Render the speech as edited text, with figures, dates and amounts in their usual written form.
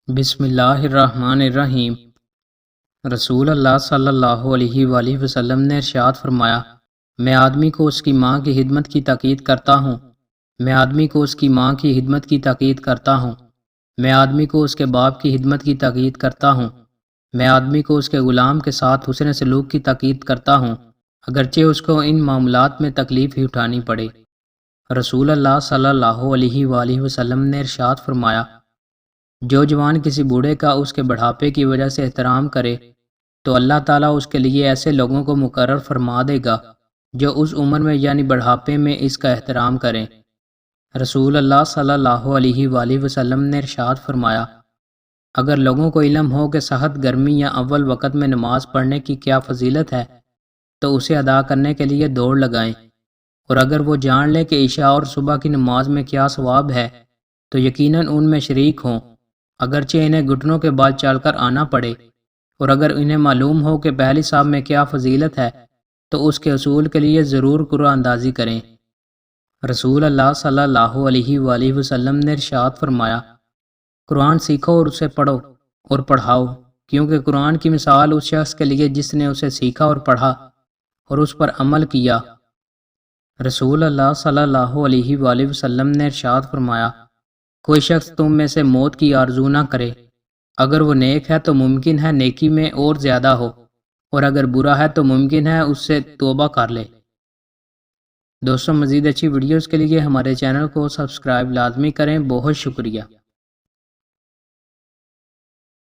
بسم اللہ الرحمن الرحیم۔ رسول اللہ صلی اللہ علیہ وآلہ وسلم نے ارشاد فرمایا، میں آدمی کو اس کی ماں کی خدمت کی تاکید کرتا ہوں، میں آدمی کو اس کی ماں کی خدمت کی تاکید کرتا ہوں، میں آدمی کو اس کے باپ کی خدمت کی تاکید کرتا ہوں، میں آدمی کو اس کے غلام کے ساتھ حسن سلوک کی تاکید کرتا ہوں، اگرچہ اس کو ان معاملات میں تکلیف ہی اٹھانی پڑے۔ رسول اللہ صلی اللہ علیہ وآلہ وسلم نے ارشاد فرمایا، جو جوان کسی بوڑھے کا اس کے بڑھاپے کی وجہ سے احترام کرے تو اللہ تعالیٰ اس کے لیے ایسے لوگوں کو مقرر فرما دے گا جو اس عمر میں یعنی بڑھاپے میں اس کا احترام کریں۔ رسول اللہ صلی اللہ علیہ وآلہ وسلم نے ارشاد فرمایا، اگر لوگوں کو علم ہو کہ سخت گرمی یا اول وقت میں نماز پڑھنے کی کیا فضیلت ہے تو اسے ادا کرنے کے لیے دوڑ لگائیں، اور اگر وہ جان لے کہ عشاء اور صبح کی نماز میں کیا ثواب ہے تو یقیناً ان میں شریک ہوں، اگرچہ انہیں گھٹنوں کے بال چل کر آنا پڑے، اور اگر انہیں معلوم ہو کہ پہلی صاحب میں کیا فضیلت ہے تو اس کے اصول کے لیے ضرور قرآن اندازی کریں۔ رسول اللہ صلی اللہ علیہ وآلہ وسلم نے ارشاد فرمایا، قرآن سیکھو اور اسے پڑھو اور پڑھاؤ، کیونکہ قرآن کی مثال اس شخص کے لیے جس نے اسے سیکھا اور پڑھا اور اس پر عمل کیا۔ رسول اللہ صلی اللہ علیہ وآلہ وسلم نے ارشاد فرمایا، کوئی شخص تم میں سے موت کی آرزو نہ کرے، اگر وہ نیک ہے تو ممکن ہے نیکی میں اور زیادہ ہو، اور اگر برا ہے تو ممکن ہے اس سے توبہ کر لے۔ دوستوں، مزید اچھی ویڈیوز کے لیے ہمارے چینل کو سبسکرائب لازمی کریں۔ بہت شکریہ۔